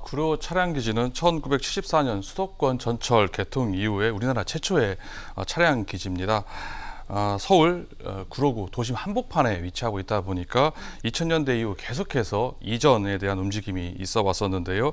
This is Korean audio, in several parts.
구로 차량기지는 1974년 수도권 전철 개통 이후에 우리나라 최초의 차량 기지입니다. 서울 구로구 도심 한복판에 위치하고 있다 보니까 2000년대 이후 계속해서 이전에 대한 움직임이 있어 왔었는데요.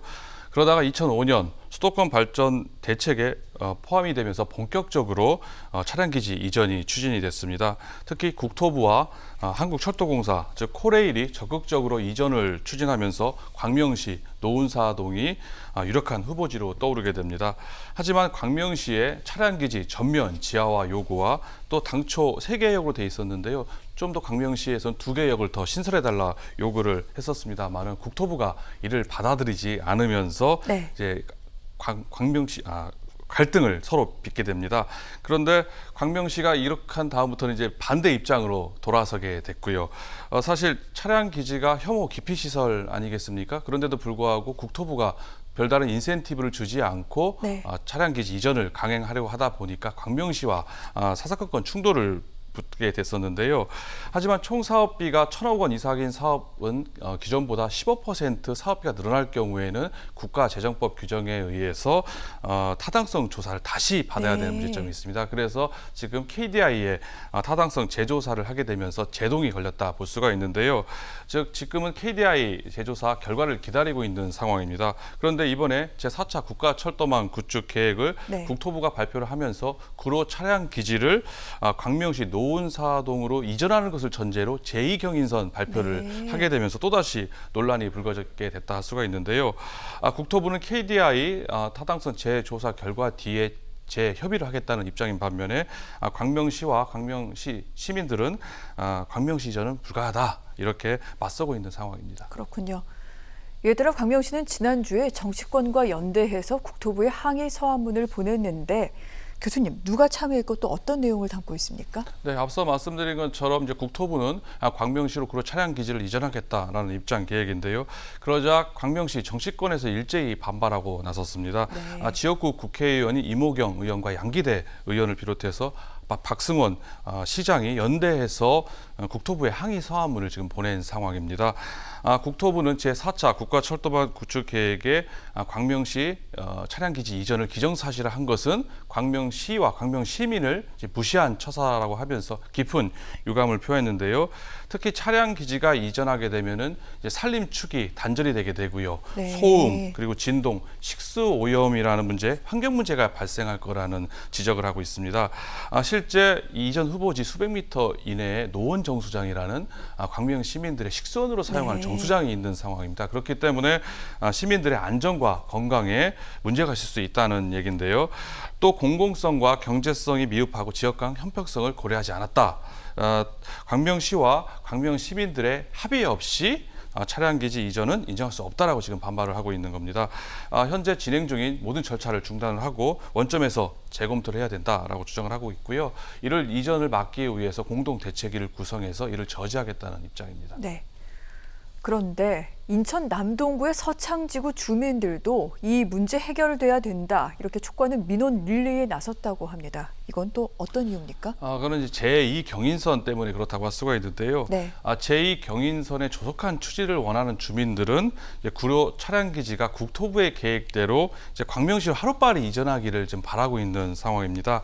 그러다가 2005년 수도권 발전 대책에 포함이 되면서 본격적으로 차량기지 이전이 추진이 됐습니다. 특히 국토부와 한국철도공사, 즉 코레일이 적극적으로 이전을 추진하면서 광명시, 노은사동이 유력한 후보지로 떠오르게 됩니다. 하지만 광명시의 차량기지 전면 지하화 요구와 또 당초 3개 역으로 돼 있었는데요. 좀 더 광명시에서는 2개 역을 더 신설해달라 요구를 했었습니다만은 국토부가 이를 받아들이지 않으면서 네. 이제 광명시 갈등을 서로 빚게 됩니다. 그런데 광명시가 이렇게 한 다음부터는 이제 반대 입장으로 돌아서게 됐고요. 사실 차량 기지가 혐오 기피 시설 아니겠습니까? 그런데도 불구하고 국토부가 별다른 인센티브를 주지 않고 네. 차량 기지 이전을 강행하려고 하다 보니까 광명시와 사사건건 충돌을 붙게 됐었는데요. 하지만 총 사업비가 1,000억 원 이상인 사업은 기존보다 15% 사업비가 늘어날 경우에는 국가재정법 규정에 의해서 타당성 조사를 다시 받아야 되는 문제점이 있습니다. 그래서 지금 KDI에 타당성 재조사를 하게 되면서 제동이 걸렸다 볼 수가 있는데요. 즉 지금은 KDI 재조사 결과를 기다리고 있는 상황입니다. 그런데 이번에 제4차 국가철도망 구축 계획을 국토부가 발표를 하면서 구로 차량 기지를 광명시 노은사동으로 이전하는 것을 전제로 제2경인선 발표를 하게 되면서 또다시 논란이 불거지게 됐다 할 수가 있는데요. 국토부는 KDI 타당성 재조사 결과 뒤에 재협의를 하겠다는 입장인 반면에 광명시와 광명시 시민들은 광명시 이전은 불가하다 이렇게 맞서고 있는 상황입니다. 그렇군요. 이에 따라 광명시는 지난주에 정치권과 연대해서 국토부에 항의 서한문을 보냈는데 교수님, 누가 참여했고 또 어떤 내용을 담고 있습니까? 네, 앞서 말씀드린 것처럼 이제 국토부는 광명시로 구로 차량 기지를 이전하겠다라는 입장 계획인데요. 그러자 광명시 정치권에서 일제히 반발하고 나섰습니다. 지역구 국회의원이 이모경 의원과 양기대 의원을 비롯해서 박승원 시장이 연대해서 국토부에 항의 서한문을 지금 보낸 상황입니다. 국토부는 제4차 국가철도망 구축 계획에 광명시 차량기지 이전을 기정사실화한 것은 광명시와 광명시민을 무시한 처사라고 하면서 깊은 유감을 표했는데요. 특히 차량기지가 이전하게 되면은 이제 산림 축이 단절이 되게 되고요. 소음 그리고 진동, 식수 오염이라는 문제, 환경 문제가 발생할 거라는 지적을 하고 있습니다. 실제 이전 후보지 수백 미터 이내에 노원 정수장이라는 광명 시민들의 식수원으로 사용하는 정수장이 있는 상황입니다. 그렇기 때문에 시민들의 안전과 건강에 문제가 있을 수 있다는 얘기인데요. 또 공공성과 경제성이 미흡하고 지역 간 형평성을 고려하지 않았다. 광명시와 광명 시민들의 합의 없이 차량기지 이전은 인정할 수 없다라고 지금 반발을 하고 있는 겁니다. 현재 진행 중인 모든 절차를 중단을 하고 원점에서 재검토를 해야 된다라고 주장을 하고 있고요. 이를 이전을 막기 위해서 공동 대책위를 구성해서 이를 저지하겠다는 입장입니다. 네. 그런데 인천 남동구의 서창지구 주민들도 이 문제 해결돼야 된다 이렇게 촉구하는 민원 릴레이에 나섰다고 합니다. 이건 또 어떤 이유입니까? 그건 이제 제2경인선 때문에 그렇다고 할 수가 있는데요. 제2경인선의 조속한 추진을 원하는 주민들은 이제 구로 차량기지가 국토부의 계획대로 이제 광명시로 하루빨리 이전하기를 좀 바라고 있는 상황입니다.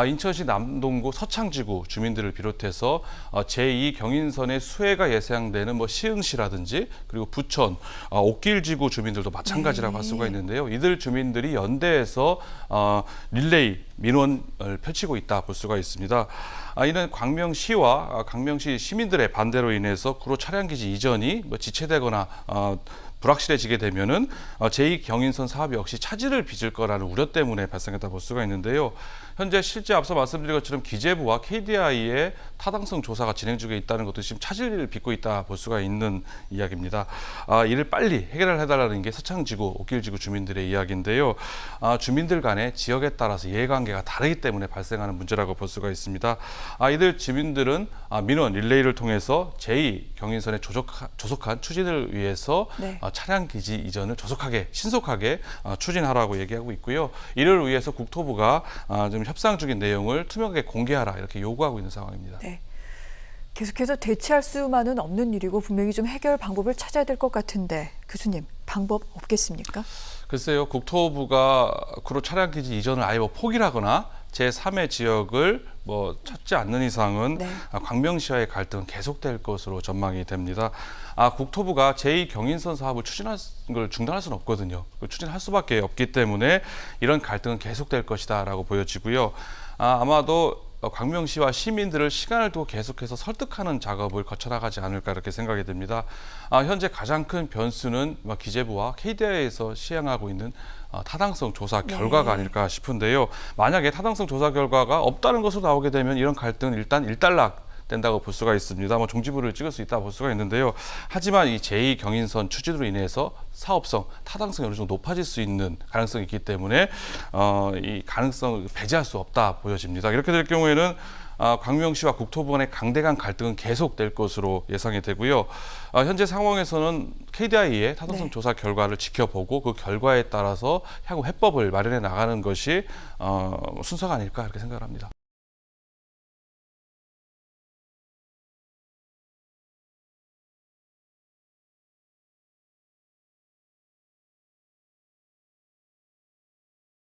인천시 남동구 서창지구 주민들을 비롯해서 제2경인선의 수혜가 예상되는 시흥시라든지 그리고 부천, 옥길지구 주민들도 마찬가지라고 할 수가 있는데요. 이들 주민들이 연대해서 릴레이 민원을 펼치고 있다 볼 수가 있습니다. 이는 광명시와 광명시 시민들의 반대로 인해서 구로 차량기지 이전이 지체되거나 불확실해지게 되면은 제2경인선 사업 역시 차질을 빚을 거라는 우려 때문에 발생했다 볼 수가 있는데요. 현재 실제 앞서 말씀드린 것처럼 기재부와 KDI의 타당성 조사가 진행 중에 있다는 것도 지금 차질을 빚고 있다 볼 수가 있는 이야기입니다. 이를 빨리 해결을 해달라는 게 서창지구, 옥길지구 주민들의 이야기인데요. 주민들 간의 지역에 따라서 이해관계가 다르기 때문에 발생하는 문제라고 볼 수가 있습니다. 이들 주민들은 민원 릴레이를 통해서 제2경인선의 조속한 추진을 위해서 차량 기지 이전을 조속하게 신속하게 추진하라고 얘기하고 있고요. 이를 위해서 국토부가 좀 협상 중인 내용을 투명하게 공개하라 이렇게 요구하고 있는 상황입니다. 계속해서 대체할 수만은 없는 일이고 분명히 좀 해결 방법을 찾아야 될 것 같은데 교수님 방법 없겠습니까? 글쎄요, 국토부가 구로 차량 기지 이전을 아예 뭐 포기하거나 제3의 지역을 뭐 찾지 않는 이상은 네. 광명시와의 갈등은 계속될 것으로 전망이 됩니다. 국토부가 제2경인선 사업을 추진할 걸 중단할 수는 없거든요. 추진할 수밖에 없기 때문에 이런 갈등은 계속될 것이다라고 보여지고요. 아마도 광명시와 시민들을 시간을 두고 계속해서 설득하는 작업을 거쳐나가지 않을까 이렇게 생각이 됩니다. 현재 가장 큰 변수는 기재부와 KDI에서 시행하고 있는 타당성 조사 결과가 아닐까 싶은데요. 만약에 타당성 조사 결과가 없다는 것으로 나오게 되면 이런 갈등은 일단 일단락 된다고 볼 수가 있습니다. 종지부를 찍을 수 있다 볼 수가 있는데요. 하지만 이 제2경인선 추진으로 인해서 사업성, 타당성이 어느 정도 높아질 수 있는 가능성이 있기 때문에 이 가능성을 배제할 수 없다 보여집니다. 이렇게 될 경우에는 광명시와 국토부 간의 강대강 갈등은 계속될 것으로 예상이 되고요. 현재 상황에서는 KDI의 타당성 조사 결과를 지켜보고 그 결과에 따라서 향후 해법을 마련해 나가는 것이 순서가 아닐까 이렇게 생각합니다.